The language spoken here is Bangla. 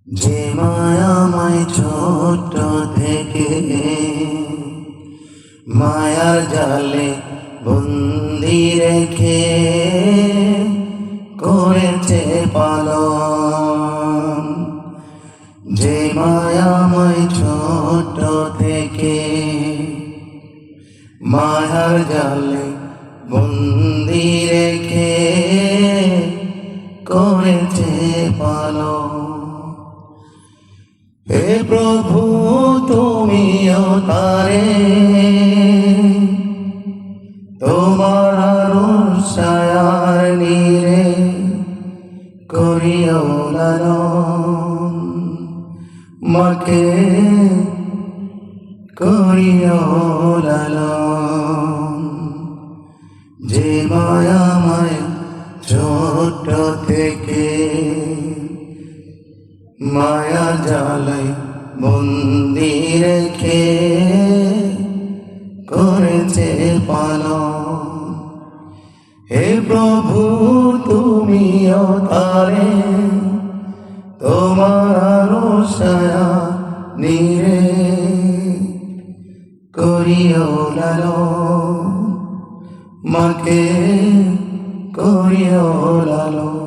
যে মায়াময় ছোট থেকে মায়ার জালে বন্দি রেখে করেছে পালন। যে মায়াময় ছোট থেকে মায়ার জালে বন্দি রেখে করেছে পালন। হে প্রভু তুমিও তারে তোমার আরশায়ার নীরে করিও লালন, মাকে করিও লালন। যে মায়াময় ছোট থেকে মায়া জালে বন্দি রেখে করেছে পালন। হে প্রভু তুমিও তারে তোমার আরশায়া নীরে করিও লালন, মাকে করিও লালন।